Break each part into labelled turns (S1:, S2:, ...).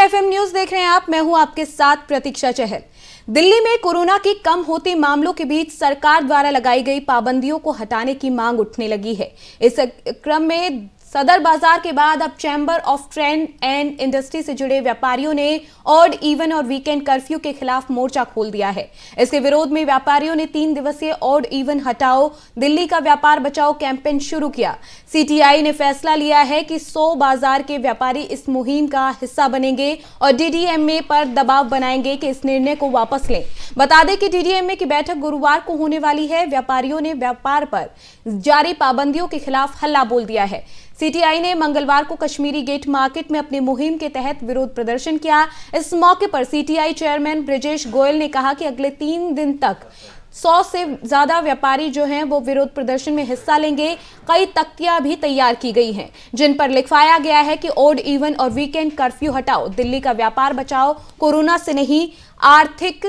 S1: FM news देख रहे हैं आप। मैं हूं आपके साथ प्रतीक्षा चहल। दिल्ली में कोरोना के कम होते मामलों के बीच सरकार द्वारा लगाई गई पाबंदियों को हटाने की मांग उठने लगी है। इस क्रम में सदर बाजार के बाद अब chamber of trade and industry से जुड़े व्यापारियों ने ऑड इवन और वीकेंड कर्फ्यू के खिलाफ मोर्चा खोल दिया है। इसके विरोध में व्यापारियों ने 3 दिवसीय ऑड इवन हटाओ दिल्ली का व्यापार बचाओ कैंपेन शुरू किया। सीटीआई ने फैसला लिया है कि 100 बाजार के व्यापारी इस मुहिम का हिस्सा बनेंगे और डीडीएमए पर दबाव बनाएंगे कि इस निर्णय को वापस लें। बता दें कि डीडीएमए की बैठक गुरुवार को होने वाली है। व्यापारियों ने व्यापार पर जारी पाबंदियों के खिलाफ हल्ला बोल दिया है। सीटीआई ने मंगलवार को कश्मीरी गेट मार्केट में अपनी मुहिम के तहत विरोध प्रदर्शन किया। इस मौके पर सीटीआई चेयरमैन ब्रजेश गोयल ने कहा कि अगले 3 दिन तक 100 से ज्यादा व्यापारी जो हैं वो विरोध प्रदर्शन में हिस्सा लेंगे। कई तख्तियां भी तैयार की गई हैं जिन पर लिखवाया गया है कि ऑड इवन और वीकेंड कर्फ्यू हटाओ, दिल्ली का व्यापार बचाओ, कोरोना से नहीं आर्थिक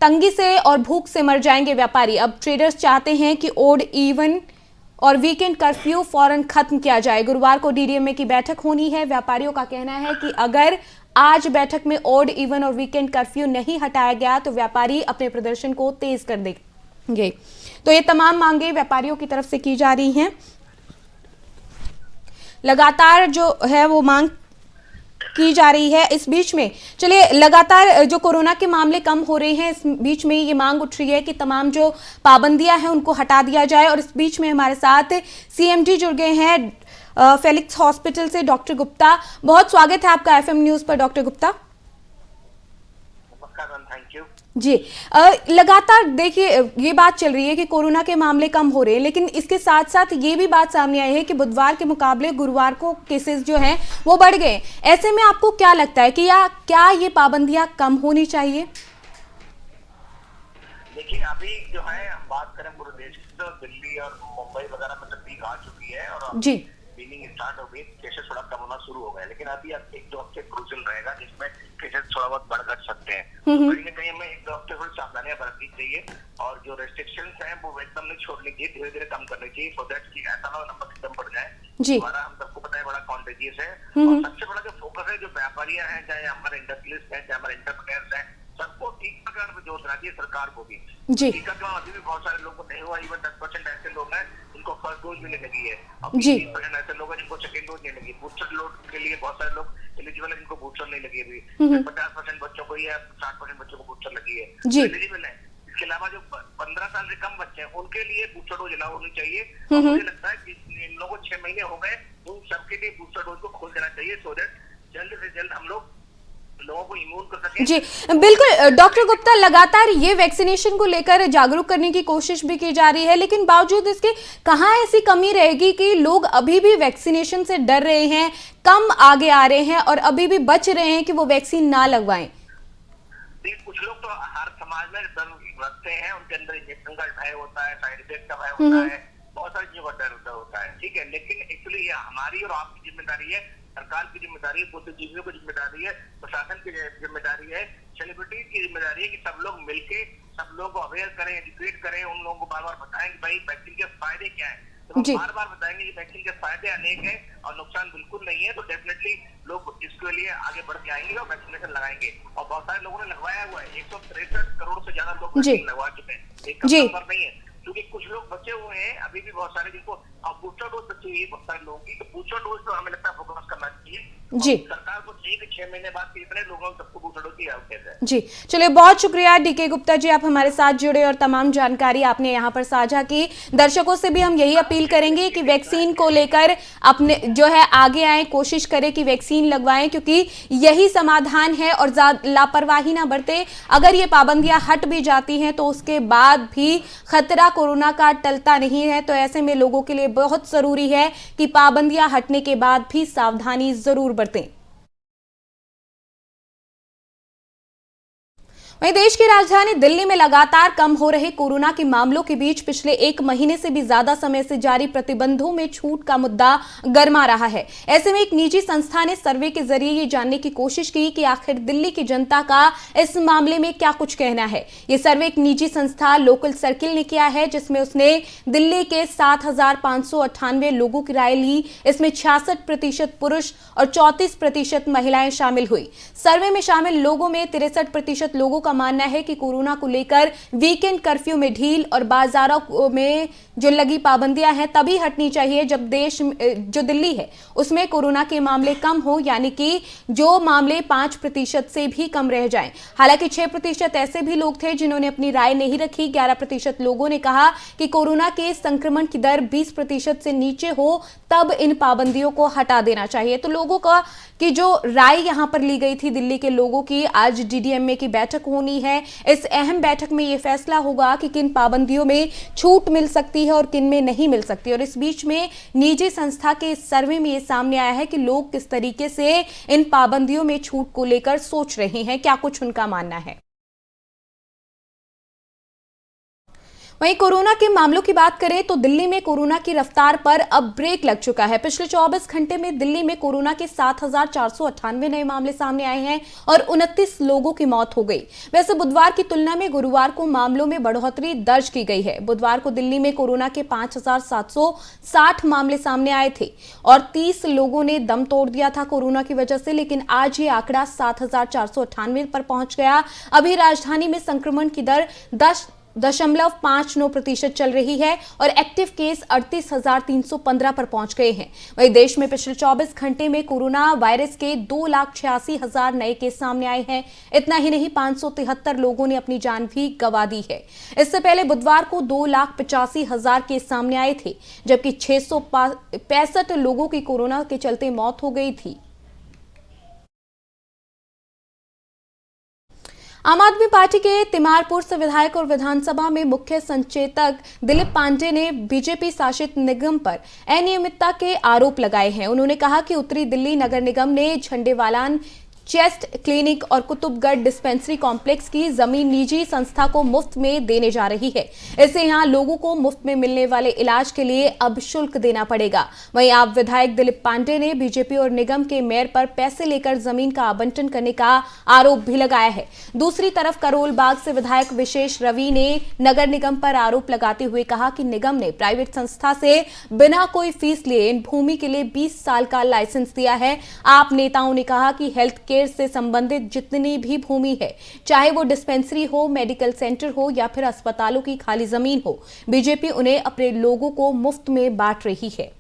S1: तंगी से और भूख से मर जाएंगे व्यापारी। अब ट्रेडर्स चाहते हैं कि ऑड इवन और वीकेंड कर्फ्यू फौरन खत्म किया जाए। गुरुवार को डीडीएमए की बैठक होनी है। व्यापारियों का कहना है कि अगर आज बैठक में ऑड इवन और वीकेंड कर्फ्यू नहीं हटाया गया तो व्यापारी अपने प्रदर्शन को तेज कर देंगे। तो ये तमाम मांगे व्यापारियों की तरफ से की जा रही हैं। लगातार जो है वो मांग की जा रही है। इस बीच में चलिए, लगातार जो कोरोना के मामले कम हो रहे हैं, इस बीच में ये मांग उठ रही है कि तमाम जो पाबंदियां हैं उनको हटा दिया जाए। और इस बीच में हमारे साथ सीएमडी जुड़ गए हैं फेलिक्स हॉस्पिटल से डॉक्टर गुप्ता। बहुत स्वागत है आपका एफएम न्यूज पर डॉक्टर गुप्ता।
S2: थैंक यू
S1: जी। लगातार देखिए ये बात चल रही है कि कोरोना के मामले कम हो रहे हैं, लेकिन इसके साथ साथ ये भी बात सामने आई है कि बुधवार के मुकाबले गुरुवार को केसेस जो हैं वो बढ़ गए। ऐसे में आपको क्या लगता है कि क्या ये पाबंदियां कम होनी चाहिए?
S2: देखिए, अभी जो है हम बात करें पूरे देश की तो दिल्ली और मुंबई वगैरह में तक पीक आ चुकी है और
S1: जी
S2: बीनिंग स्टार्ट हो गई, केसेस थोड़ा कम होना शुरू हो गए। लेकिन अभी अब 1-2 हफ्ते क्रूशियल रहेगा जिसमें केसेस थोड़ा बहुत बढ़ घट सकते हैं। तो कहीं ना कहीं हमें 1-2 हफ्ते थोड़ी सावधानियां बरतनी चाहिए और जो रेस्ट्रिक्शंस हैं वो एकदम नहीं छोड़नी चाहिए, धीरे धीरे कम करनी चाहिए सो दैट कि ऐसा ना हो नंबर एकदम बढ़ जाए। हमारा हम सबको पता है बड़ा कॉन्टेजियस है और सबसे बड़ा जो फोकस है जो व्यापारियां हैं, चाहे हमारे इंडस्ट्रियलिस्ट हैं, चाहे हमारे एंटरप्रेन्योर्स हैं, सबको टीकाकरण पे जोर देना चाहिए सरकार को भी। टीकाकरण अभी भी बहुत सारे लोगों को नहीं हुआ। इवन 10% ऐसे लोग हैं जिनको फर्स्ट डोज मिलने लगी है। अब 20% ऐसे लोग हैं जिनको सेकेंड डोज नहीं लगी। बूस्टर डोज के लिए बहुत सारे लोग एलिजिबल है जिनको बूस्टर नहीं लगी अभी। 50% बच्चों को या 60% बच्चों को बूस्टर लगी है, एलिजिबल है। इसके अलावा जो 15 साल से कम बच्चे हैं उनके लिए बूस्टर डोज अलाउ होनी चाहिए। मुझे लगता है कि इन लोगों को 6 महीने हो गए, उन सबके लिए बूस्टर डोज को खोल देना चाहिए सो दैट जल्द से जल्द हम लोग लोगों को इम्यून कर सकें।
S1: जी बिल्कुल डॉक्टर गुप्ता, लगातार ये वैक्सीनेशन को लेकर जागरूक करने की कोशिश भी की जा रही है, लेकिन बावजूद इसके कहाँ ऐसी कमी रहेगी कि लोग अभी भी वैक्सीनेशन से डर रहे हैं, कम आगे आ रहे हैं और अभी भी बच रहे हैं कि वो वैक्सीन ना लगवाएं?
S2: कुछ लोग तो हर समाज में डर रखते हैं, उनके अंदर इंजेक्शन का भय होता है, साइड इफेक्ट का भय होता है, बहुत सारी चीजों का डर होता है, ठीक है। लेकिन एक्चुअली ये हमारी और आपकी जिम्मेदारी है, सरकार की जिम्मेदारी है, बुद्धिजीवियों की जिम्मेदारी है, प्रशासन की जिम्मेदारी है, सेलिब्रिटीज की जिम्मेदारी है कि सब लोग मिलके सब लोगों को अवेयर करें, एजुकेट करें, उन लोगों को बार बार बताएं कि भाई वैक्सीन के फायदे क्या है। तो हम बार बार बताएंगे कि वैक्सीन के फायदे अनेक हैं और नुकसान बिल्कुल नहीं है, तो डेफिनेटली लोग इसके लिए आगे बढ़ के आएंगे और वैक्सीनेशन लगाएंगे। और बहुत सारे लोगों ने लगवाया हुआ है, 163 करोड़ से ज्यादा लोग वैक्सीन लगवा चुके हैं। एक कम नंबर नहीं है, क्योंकि कुछ लोग बचे हुए हैं अभी भी बहुत सारे जिनको बूस्टर डोज बची हुई है बहुत सारे लोगों की। तो बूस्टर डोज तो हमें लगता है फोकस करना चाहिए जी। सरकार को चाहिए कि 6 महीने बाद कितने लोगों को सबको बूस्टर डोज की आवश्यकता है। जी
S1: चलिए, बहुत शुक्रिया डीके गुप्ता जी, आप हमारे साथ जुड़े और तमाम जानकारी आपने यहाँ पर साझा की। दर्शकों से भी हम यही अपील करेंगे कि वैक्सीन को लेकर अपने जो है आगे आए, कोशिश करें कि वैक्सीन लगवाएं, क्योंकि यही समाधान है और लापरवाही ना बरते। अगर ये पाबंदियां हट भी जाती हैं तो उसके बाद भी खतरा कोरोना का टलता नहीं है। तो ऐसे में लोगों के लिए बहुत जरूरी है कि पाबंदियां हटने के बाद भी सावधानी जरूर बरतें। वहीं देश की राजधानी दिल्ली में लगातार कम हो रहे कोरोना के मामलों के बीच पिछले 1 महीने से भी ज्यादा समय से जारी प्रतिबंधों में छूट का मुद्दा गर्मा रहा है। ऐसे में एक निजी संस्था ने सर्वे के जरिए ये जानने की कोशिश की कि आखिर दिल्ली की जनता का इस मामले में क्या कुछ कहना है। ये सर्वे एक निजी संस्था लोकल सर्किल ने किया है, जिसमें उसने दिल्ली के 7,598 लोगों की राय ली। इसमें 66% पुरुष और 34% महिलाएं शामिल हुई। सर्वे में शामिल लोगों में 63% लोगों का मानना है कि कोरोना को लेकर वीकेंड कर्फ्यू में ढील और बाजारों में जो लगी पाबंदियां हैं तभी हटनी चाहिए जब जो दिल्ली है उसमें कोरोना के मामले कम हो, यानी कि जो मामले 5% से भी कम रह जाएं। हालांकि 6% ऐसे भी लोग थे जिन्होंने अपनी राय नहीं रखी। 11% लोगों ने कहा कि कोरोना के संक्रमण की दर 20% से नीचे हो तब इन पाबंदियों को हटा देना चाहिए। तो लोगों का कि जो राय यहां पर ली गई थी दिल्ली के लोगों की, आज डीडीएमए की बैठक होनी है। इस अहम बैठक में यह फैसला होगा कि किन पाबंदियों में छूट मिल सकती है और किन में नहीं मिल सकती। और इस बीच में निजी संस्था के इस सर्वे में यह सामने आया है कि लोग किस तरीके से इन पाबंदियों में छूट को लेकर सोच रहे हैं, क्या कुछ उनका मानना है। वहीं कोरोना के मामलों की बात करें तो दिल्ली में कोरोना की रफ्तार पर अब ब्रेक लग चुका है। पिछले 24 घंटे में दिल्ली में कोरोना के 7,498 नए मामले सामने आए हैं और 29 लोगों की मौत हो गई। वैसे बुधवार की तुलना में गुरुवार को मामलों में बढ़ोतरी दर्ज की गई है। बुधवार को दिल्ली में कोरोना के 5,760 मामले सामने आए थे और 30 लोगों ने दम तोड़ दिया था कोरोना की वजह से, लेकिन आज ये आंकड़ा 7,498 पर पहुंच गया। अभी राजधानी में संक्रमण की दर 10.59% चल रही है और एक्टिव केस 38,315 पर पहुंच गए हैं। वहीं देश में पिछले 24 घंटे में कोरोना वायरस के 2,86,000 नए केस सामने आए हैं। इतना ही नहीं, 573 लोगों ने अपनी जान भी गंवा दी है। इससे पहले बुधवार को 2,85,000 केस सामने आए थे, जबकि 665 लोगों की कोरोना के चलते मौत हो गई थी। आम आदमी पार्टी के तिमारपुर से विधायक और विधानसभा में मुख्य संचेतक दिलीप पांडे ने बीजेपी शासित निगम पर अनियमितता के आरोप लगाए हैं। उन्होंने कहा कि उत्तरी दिल्ली नगर निगम ने झंडेवालान चेस्ट क्लिनिक और कुतुबगढ़ डिस्पेंसरी कॉम्प्लेक्स की जमीन निजी संस्था को मुफ्त में देने जा रही है। इससे यहां लोगों को मुफ्त में मिलने वाले इलाज के लिए अब शुल्क देना पड़ेगा। वहीं आप विधायक दिलीप पांडे ने बीजेपी और निगम के मेयर पर पैसे लेकर जमीन का आवंटन करने का आरोप भी लगाया है। दूसरी तरफ करोल बाग से विधायक विशेष रवि ने नगर निगम पर आरोप लगाते हुए कहा कि निगम ने प्राइवेट संस्था से बिना कोई फीस लिए इन भूमि के लिए 20 साल का लाइसेंस दिया है। आप नेताओं ने कहा कि हेल्थ केयर से संबंधित जितनी भी भूमि है, चाहे वो डिस्पेंसरी हो, मेडिकल सेंटर हो या फिर अस्पतालों की खाली जमीन हो, बीजेपी उन्हें अपने लोगों को मुफ्त में बांट रही है।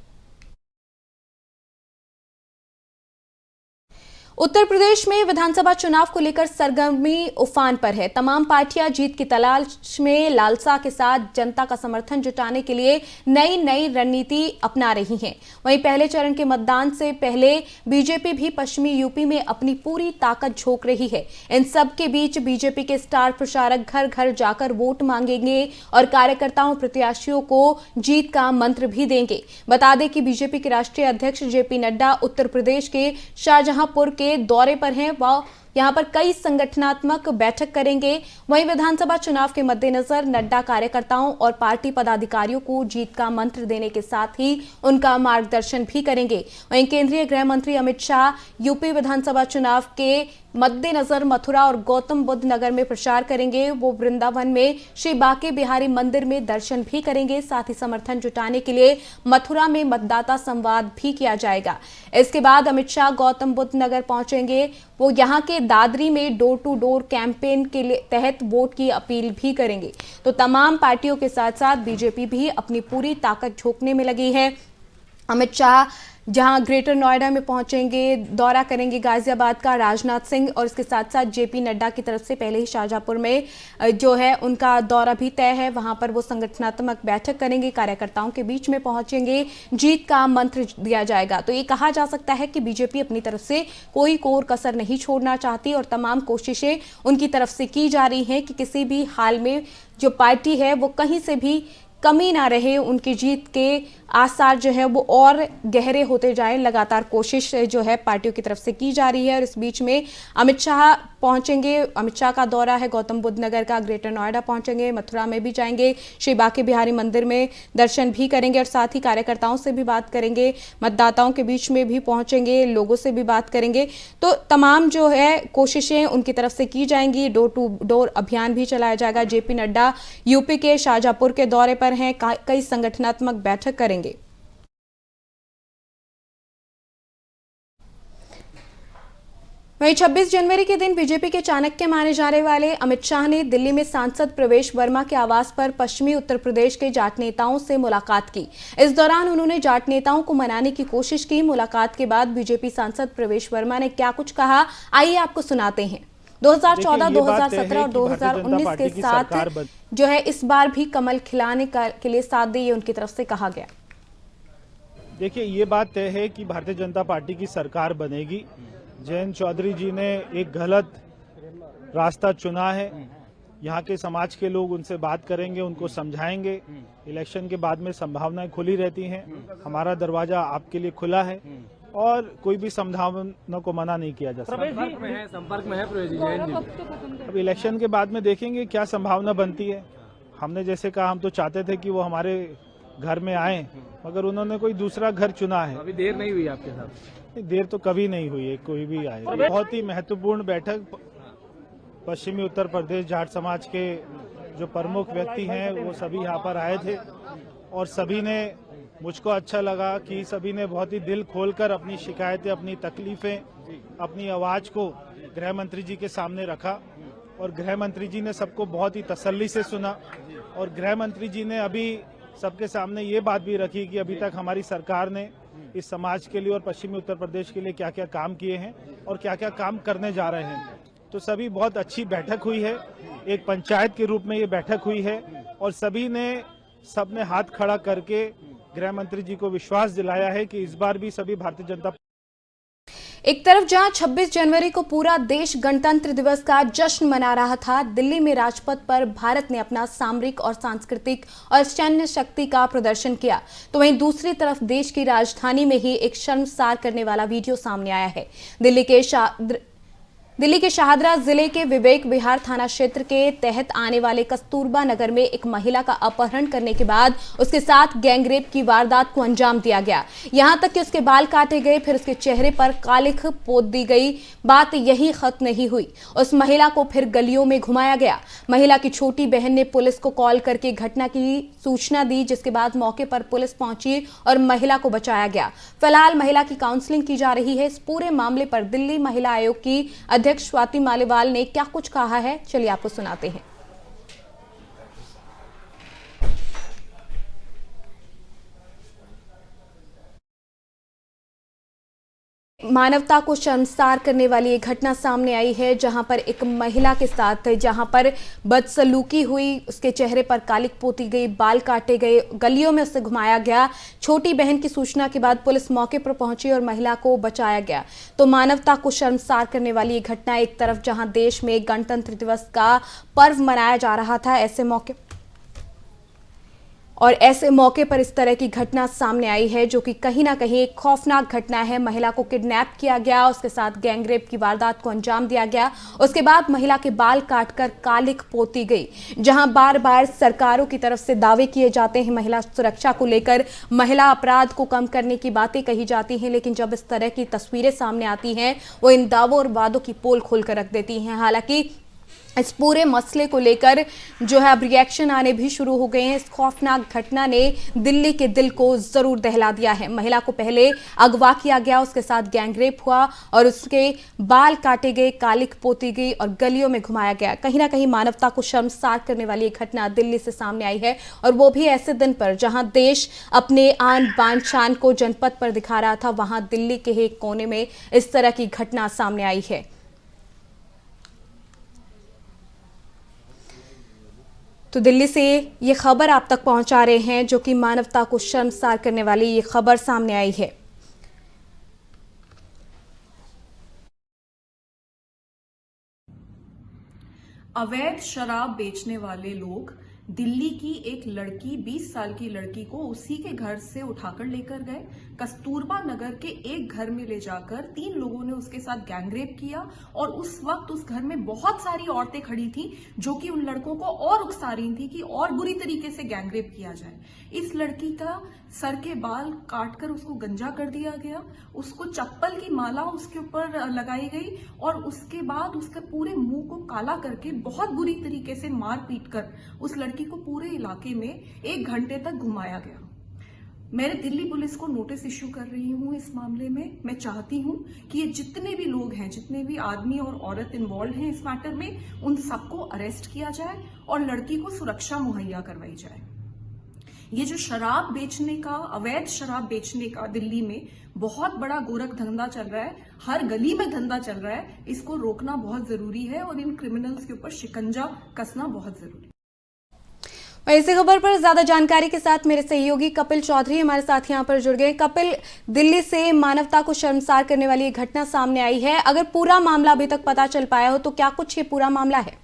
S1: उत्तर प्रदेश में विधानसभा चुनाव को लेकर सरगर्मी उफान पर है। तमाम पार्टियां जीत की तलाश में लालसा के साथ जनता का समर्थन जुटाने के लिए नई रणनीति अपना रही हैं। वहीं पहले चरण के मतदान से पहले बीजेपी भी पश्चिमी यूपी में अपनी पूरी ताकत झोंक रही है। इन सब के बीच बीजेपी के स्टार प्रचारक घर घर जाकर वोट मांगेंगे और कार्यकर्ताओं प्रत्याशियों को जीत का मंत्र भी देंगे। बता दें कि बीजेपी के राष्ट्रीय अध्यक्ष जेपी नड्डा उत्तर प्रदेश के शाहजहांपुर के दौरे पर हैं। वह यहां पर कई संगठनात्मक बैठक करेंगे। वहीं विधानसभा चुनाव के मद्देनजर नड्डा कार्यकर्ताओं और पार्टी पदाधिकारियों को जीत का मंत्र देने के साथ ही उनका मार्गदर्शन भी करेंगे। वहीं केंद्रीय गृह मंत्री अमित शाह यूपी विधानसभा चुनाव के मद्देनजर मथुरा और गौतम बुद्ध नगर में प्रचार करेंगे। वो वृंदावन में श्री बांके बिहारी मंदिर में दर्शन भी करेंगे। साथ ही समर्थन जुटाने के लिए मथुरा में मतदाता संवाद भी किया जाएगा। इसके बाद अमित शाह गौतम बुद्ध नगर पहुंचेंगे। वो यहां के दादरी में डोर टू डोर कैंपेन के तहत वोट की अपील भी करेंगे। तो तमाम पार्टियों के साथ साथ बीजेपी भी अपनी पूरी ताकत झोंकने में लगी है। अमित शाह जहां ग्रेटर नोएडा में पहुंचेंगे, दौरा करेंगे गाजियाबाद का राजनाथ सिंह, और इसके साथ साथ जेपी नड्डा की तरफ से पहले ही शाहजहांपुर में जो है उनका दौरा भी तय है। वहां पर वो संगठनात्मक बैठक करेंगे, कार्यकर्ताओं के बीच में पहुंचेंगे, जीत का मंत्र दिया जाएगा। तो ये कहा जा सकता है कि बीजेपी अपनी तरफ से कोई कोर कसर नहीं छोड़ना चाहती और तमाम कोशिशें उनकी तरफ से की जा रही हैं कि किसी भी हाल में जो पार्टी है वो कहीं से भी कमी ना रहे, उनकी जीत के आसार जो है वो और गहरे होते जाएं। लगातार कोशिश जो है पार्टियों की तरफ से की जा रही है। और इस बीच में अमित शाह पहुंचेंगे। अमित शाह का दौरा है गौतम बुद्ध नगर का, ग्रेटर नोएडा पहुंचेंगे, मथुरा में भी जाएंगे, श्री बांके बिहारी मंदिर में दर्शन भी करेंगे और साथ ही कार्यकर्ताओं से भी बात करेंगे, मतदाताओं के बीच में भी पहुंचेंगे, लोगों से भी बात करेंगे। तो तमाम जो है कोशिशें उनकी तरफ से की जाएंगी। डोर टू डोर अभियान भी चलाया जाएगा। जेपी नड्डा यूपी के शाहजहांपुर के दौरे पर हैं, कई संगठनात्मक बैठक करेंगे। वहीं 26 जनवरी के दिन बीजेपी के चाणक्य माने जाने वाले अमित शाह ने दिल्ली में सांसद प्रवेश वर्मा के आवास पर पश्चिमी उत्तर प्रदेश के जाट नेताओं से मुलाकात की। इस दौरान उन्होंने जाट नेताओं को मनाने की कोशिश की। मुलाकात के बाद बीजेपी सांसद प्रवेश वर्मा ने क्या कुछ कहा, आइए आपको सुनाते हैं। 2014, 2017 और 2019 के साथ जो है इस बार भी कमल खिलाने के लिए साथ दे, ये उनकी तरफ से कहा गया।
S3: देखिए, ये बात तय है कि भारतीय जनता पार्टी की सरकार बनेगी। जयंत चौधरी जी ने एक गलत रास्ता चुना है। यहाँ के समाज के लोग उनसे बात करेंगे, उनको समझाएंगे। इलेक्शन के बाद में संभावनाएं खुली रहती हैं। हमारा दरवाजा आपके लिए खुला है और कोई भी संभावना को मना नहीं किया जा सकता।
S4: संपर्क में है प्रवेश जी।
S3: अब इलेक्शन के बाद में देखेंगे क्या संभावना बनती है। हमने जैसे कहा, हम तो चाहते थे कि वो हमारे घर में आए, मगर उन्होंने कोई दूसरा घर चुना है।
S4: अभी देर नहीं हुई आपके साथ?
S3: देर तो कभी नहीं हुई है, कोई भी आए। बहुत ही महत्वपूर्ण बैठक। पश्चिमी उत्तर प्रदेश जाट समाज के जो प्रमुख व्यक्ति हैं वो सभी यहाँ पर आए थे और सभी ने, मुझको अच्छा लगा कि सभी ने बहुत ही दिल खोलकर अपनी शिकायतें, अपनी तकलीफें, अपनी आवाज को गृह मंत्री जी के सामने रखा और गृह मंत्री जी ने सबको बहुत ही तसल्ली से सुना। और गृह मंत्री जी ने अभी सबके सामने ये बात भी रखी कि अभी तक हमारी सरकार ने इस समाज के लिए और पश्चिमी उत्तर प्रदेश के लिए क्या क्या काम किए हैं और क्या क्या काम करने जा रहे हैं। तो सभी बहुत अच्छी बैठक हुई है, एक पंचायत के रूप में ये बैठक हुई है और सबने हाथ खड़ा करके गृह मंत्री जी को विश्वास दिलाया है कि इस बार भी सभी भारतीय जनता।
S1: एक तरफ जहां 26 जनवरी को पूरा देश गणतंत्र दिवस का जश्न मना रहा था, दिल्ली में राजपथ पर भारत ने अपना सामरिक और सांस्कृतिक और सैन्य शक्ति का प्रदर्शन किया, तो वहीं दूसरी तरफ देश की राजधानी में ही एक शर्मसार करने वाला वीडियो सामने आया है। दिल्ली के शाहदरा जिले के विवेक विहार थाना क्षेत्र के तहत आने वाले कस्तूरबा नगर में एक महिला का अपहरण करने के बाद उसके साथ गैंगरेप की वारदात को अंजाम दिया गया। यहां तक कि उसके बाल काटे गए, फिर उसके चेहरे पर कालिख पोत दी गई। बात यही खत्म नहीं हुई, उस महिला को फिर गलियों में घुमाया गया। महिला की छोटी बहन ने पुलिस को कॉल करके घटना की सूचना दी, जिसके बाद मौके पर पुलिस पहुंची और महिला को बचाया गया। फिलहाल महिला की काउंसलिंग की जा रही है। इस पूरे मामले पर दिल्ली महिला आयोग की अध्यक्ष स्वाति मालीवाल ने क्या कुछ कहा है, चलिए आपको सुनाते हैं। मानवता को शर्मसार करने वाली एक घटना सामने आई है, जहां पर एक महिला के साथ जहां पर बदसलूकी हुई, उसके चेहरे पर कालिख पोती गई, बाल काटे गए, गलियों में उसे घुमाया गया। छोटी बहन की सूचना के बाद पुलिस मौके पर पहुंची और महिला को बचाया गया। तो मानवता को शर्मसार करने वाली ये घटना, एक तरफ जहां देश में गणतंत्र दिवस का पर्व मनाया जा रहा था, ऐसे मौके पर इस तरह की घटना सामने आई है, जो कि कहीं ना कहीं एक खौफनाक घटना है। महिला को किडनैप किया गया, उसके साथ गैंगरेप की वारदात को अंजाम दिया गया। उसके बाद महिला के बाल काटकर कालिख पोती गई। जहां बार बार सरकारों की तरफ से दावे किए जाते हैं महिला सुरक्षा को लेकर, महिला अपराध को कम करने की बातें कही जाती हैं, लेकिन जब इस तरह की तस्वीरें सामने आती हैं, वो इन दावों और वादों की पोल खोलकर रख देती हैं। हालांकि इस पूरे मसले को लेकर जो है अब रिएक्शन आने भी शुरू हो गए हैं। इस खौफनाक घटना ने दिल्ली के दिल को जरूर दहला दिया है। महिला को पहले अगवा किया गया, उसके साथ गैंगरेप हुआ और उसके बाल काटे गए, कालिख पोती गई और गलियों में घुमाया गया। कहीं ना कहीं मानवता को शर्मसार करने वाली एक घटना दिल्ली से सामने आई है, और वो भी ऐसे दिन पर जहां देश अपने आन बान शान को जनपद पर दिखा रहा था, वहां दिल्ली के एक कोने में इस तरह की घटना सामने आई है। तो दिल्ली से ये खबर आप तक पहुंचा रहे हैं, जो कि मानवता को शर्मसार करने वाली ये खबर सामने आई है।
S5: अवैध शराब बेचने वाले लोग दिल्ली की एक लड़की 20 साल की लड़की को उसी के घर से उठाकर लेकर गए, कस्तूरबा नगर के एक घर में ले जाकर 3 लोगों ने उसके साथ गैंगरेप किया और उस वक्त उस घर में बहुत सारी औरतें खड़ी थी जो कि उन लड़कों को और उकसा रही थी कि और बुरी तरीके से गैंगरेप किया जाए। इस लड़की का सर के बाल काटकर उसको गंजा कर दिया गया, उसको चप्पल की माला उसके ऊपर लगाई गई और उसके बाद उसके पूरे मुंह को काला करके बहुत बुरी तरीके से मार पीट कर उस लड़की को पूरे इलाके में 1 घंटे तक घुमाया गया। मैं दिल्ली पुलिस को नोटिस इश्यू कर रही हूं इस मामले में। मैं चाहती हूं कि ये जितने भी लोग हैं, जितने भी आदमी और औरत इन्वॉल्व हैं इस मैटर में, उन सबको अरेस्ट किया जाए और लड़की को सुरक्षा मुहैया करवाई जाए। ये जो शराब बेचने का, अवैध शराब बेचने का दिल्ली में बहुत बड़ा गोरख धंधा चल रहा है, हर गली में धंधा चल रहा है, इसको रोकना बहुत जरूरी है और इन क्रिमिनल्स के ऊपर शिकंजा कसना बहुत जरूरी है।
S1: और इसी खबर पर ज्यादा जानकारी के साथ मेरे सहयोगी कपिल चौधरी हमारे साथ यहाँ पर जुड़ गए। कपिल, दिल्ली से मानवता को शर्मसार करने वाली एक घटना सामने आई है, अगर पूरा मामला अभी तक पता चल पाया हो तो क्या कुछ ये पूरा मामला है?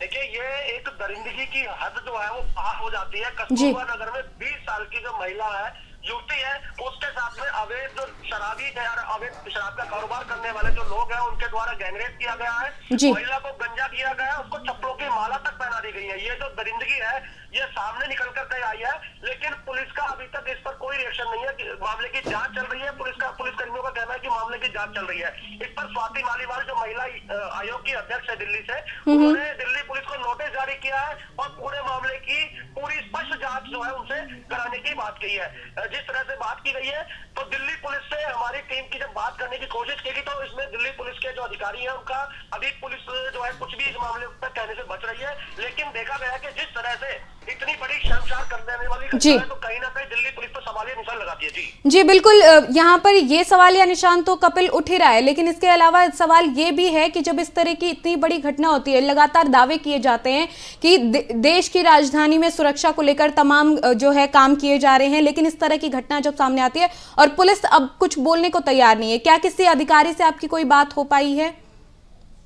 S2: देखिए, ये एक दरिंदगी की हद जो है वो पार हो जाती है। कस्तूरबा नगर में 20 साल की जो महिला है, युवती है, उसके साथ में अवैध जो शराबी है और अवैध शराब का कारोबार करने वाले जो लोग हैं उनके द्वारा गैंगरेप किया गया है। महिला को गंजा किया गया है, उसको चप्पलों की माला तक पहना दी गई है। ये जो दरिंदगी है ये सामने निकल कर आई है, लेकिन पुलिस का अभी तक इस पर कोई रिएक्शन नहीं है। मामले की जांच चल रही है, पुलिसकर्मियों का कहना है कि मामले की जांच चल रही है। इस पर स्वाति मालीवाल जो महिला आयोग की अध्यक्ष है दिल्ली से, उन्होंने दिल्ली पुलिस को नोटिस जारी किया है और पूरे मामले की पूरी स्पष्ट जांच जो है उनसे कराने की बात कही है। जिस तरह से बात की गई है तो दिल्ली पुलिस से हमारी टीम की जब बात करने की कोशिश की तो इसमें दिल्ली पुलिस के जो अधिकारी हैं उनका अभी पुलिस जो है कुछ भी इस मामले पर कहने से बच रही है, लेकिन देखा गया कि जिस तरह से इतनी बड़ी शर्मसार कर देने वाली घटना है तो कहीं ना कहीं दिल्ली पुलिस पर सवालिया निशान लगाती है।
S1: जी बिल्कुल, यहाँ पर ये सवालिया निशान तो कपिल उठ ही रहा है, लेकिन इसके अलावा सवाल ये भी है कि जब इस तरह की इतनी बड़ी घटना होती है, लगातार दावे किए जाते हैं कि देश की राजधानी में सुरक्षा को लेकर तमाम जो है काम किए जा रहे हैं, लेकिन इस तरह की घटना जब सामने आती है और पुलिस अब कुछ बोलने को तैयार नहीं है, क्या किसी अधिकारी से आपकी कोई बात हो पाई है?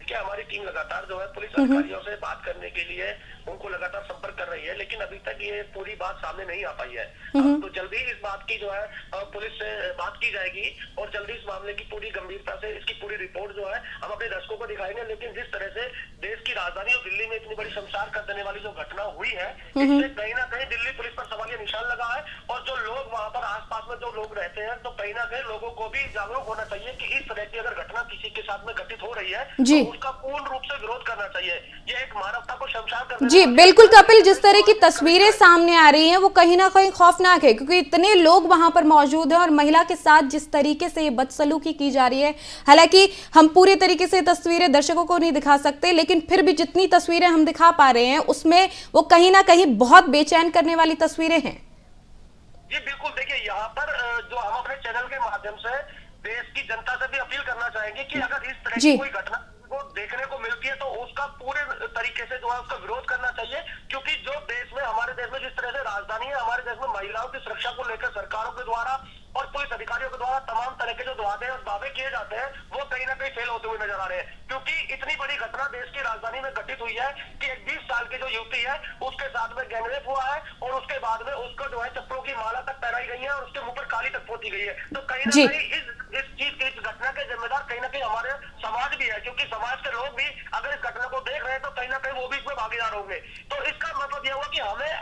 S2: क्या हमारी टीम लगातार जो है पुलिस अधिकारियों से बात करने के लिए उनको लगातार संपर्क कर रही है, लेकिन अभी तक ये पूरी बात सामने नहीं आ पाई है। तो जल्दी इस बात की जो है पुलिस से बात की जाएगी और जल्दी इस मामले की पूरी गंभीरता से इसकी पूरी रिपोर्ट जो है हम अपने दर्शकों को दिखाएंगे। लेकिन जिस तरह से देश की राजधानी और दिल्ली में इतनी बड़ी शर्मसार कर देने वाली जो घटना हुई है, इससे कहीं ना कहीं दिल्ली पुलिस पर सवालिया निशान लगा है और जो लोग वहां पर आसपास में जो लोग रहते हैं तो कहीं ना कहीं लोगों को भी जागरूक होना चाहिए कि इस तरह की अगर घटना किसी के साथ में घटित हो रही है तो उसका पूर्ण रूप से विरोध करना चाहिए। ये एक मानवता को शर्मसार करना।
S1: जी बिल्कुल कपिल, जिस तरह की तस्वीरें सामने आ रही हैं वो कहीं ना कहीं खौफनाक है, क्योंकि इतने लोग वहां पर मौजूद हैं और महिला के साथ जिस तरीके से ये बदसलूकी की जा रही है, हालांकि हम पूरी तरीके से तस्वीरें दर्शकों को नहीं दिखा सकते, लेकिन फिर भी जितनी तस्वीरें हम दिखा पा रहे हैं उसमें वो कहीं ना कहीं बहुत बेचैन करने वाली तस्वीरें हैं।
S2: जी बिल्कुल, देखिए यहाँ पर जो हम अपने चैनल के माध्यम से देश की जनता से भी अपील करना चाहेंगे कि अगर इस तरह की कोई घटना को देखने को मिलती है तो उसका पूरे तरीके से जो है उसका विरोध करना चाहिए, क्योंकि जो देश में, हमारे देश में जिस तरह से राजधानी है, हमारे देश में महिलाओं की सुरक्षा को लेकर सरकारों के द्वारा और पुलिस अधिकारियों के द्वारा तमाम तरह के जो दावे किए जाते हैं वो कहीं ना कहीं फेल होते हुए नजर आ रहे हैं, क्योंकि इतनी बड़ी घटना देश की राजधानी में घटित हुई है कि एक 20 साल की जो युवती है उसके साथ में गैंगरेप हुआ है और उसके बाद में उसको जो है चप्पलों की माला तक पहनाई गई है और उसके मुंह पर काली तक पोती गई है। तो कहीं ना कहीं इस चीज की, इस घटना के जिम्मेदार कहीं ना कहीं हमारे समाज भी है, क्योंकि समाज के लोग भी अगर इस घटना को देख रहे हैं तो कहीं ना कहीं वो भी इसमें भागीदार होंगे। तो इसका मतलब यह हुआ कि हमें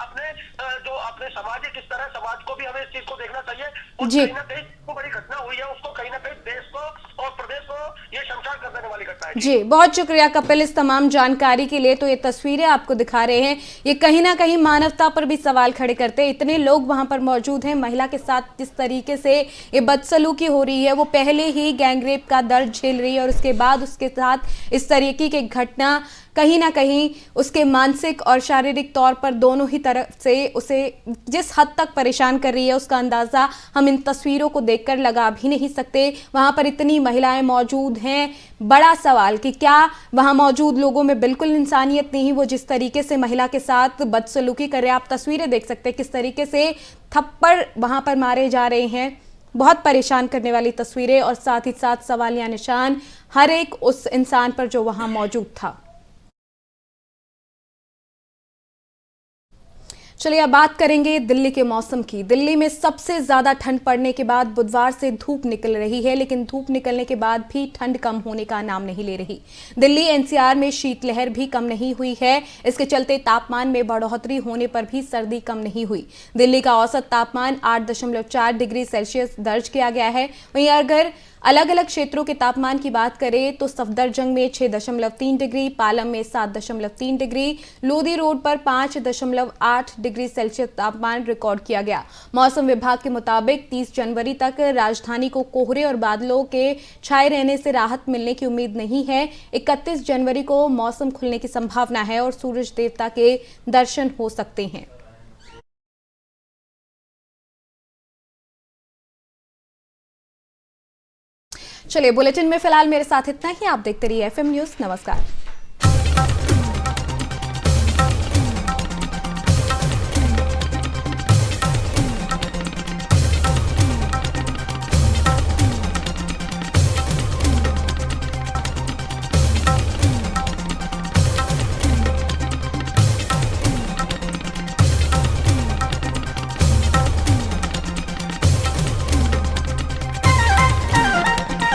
S2: अपने सामाजिक स्तर है, समाज को भी हमें इस चीज को देखना चाहिए और कहीं ना कहीं जो बड़ी घटना हुई है उसको कहीं ना कहीं देश को और प्रदेश को ये शर्मसार कर देने वाली घटना है।
S1: जी बहुत शुक्रिया कपिल इस तमाम जानकारी के लिए। तो ये तस्वीरें आपको दिखा रहे हैं, ये कहीं ना कहीं मानवता पर भी सवाल खड़े करते हैं। इतने लोग वहां पर मौजूद हैं, महिला के साथ जिस तरीके से ये बदसलूकी हो रही है, वो पहले ही गैंगरेप का दर्द झेल रही है और उसके बाद उसके साथ इस तरीके की घटना कहीं ना कहीं उसके मानसिक और शारीरिक तौर पर दोनों ही तरफ से उसे जिस हद तक परेशान कर रही है उसका अंदाज़ा हम इन तस्वीरों को देखकर लगा भी नहीं सकते। वहाँ पर इतनी महिलाएं मौजूद हैं, बड़ा सवाल कि क्या वहाँ मौजूद लोगों में बिल्कुल इंसानियत नहीं, वो जिस तरीके से महिला के साथ बदसलूकी कर रहे हैं। आप तस्वीरें देख सकते हैं किस तरीके से थप्पड़ वहाँ पर मारे जा रहे हैं, बहुत परेशान करने वाली तस्वीरें और साथ ही साथ सवालिया निशान हर एक उस इंसान पर जो वहाँ मौजूद था। चलिए अब बात करेंगे दिल्ली के मौसम की। दिल्ली में सबसे ज्यादा ठंड पड़ने के बाद बुधवार से धूप निकल रही है, लेकिन धूप निकलने के बाद भी ठंड कम होने का नाम नहीं ले रही। दिल्ली एनसीआर में शीतलहर भी कम नहीं हुई है। इसके चलते तापमान में बढ़ोतरी होने पर भी सर्दी कम नहीं हुई। दिल्ली का औसत तापमान 8.4 डिग्री सेल्सियस दर्ज किया गया है। वहीं अगर अलग अलग क्षेत्रों के तापमान की बात करें तो सफदरजंग में 6.3 डिग्री, पालम में 7.3 डिग्री, लोधी रोड पर 5.8 डिग्री सेल्सियस तापमान रिकॉर्ड किया गया। मौसम विभाग के मुताबिक 30 जनवरी तक राजधानी को कोहरे और बादलों के छाए रहने से राहत मिलने की उम्मीद नहीं है। 31 जनवरी को मौसम खुलने की संभावना है और सूरज देवता के दर्शन हो सकते हैं। चलिए बुलेटिन में फिलहाल मेरे साथ इतना ही। आप देखते रहिए FM न्यूज़। नमस्कार।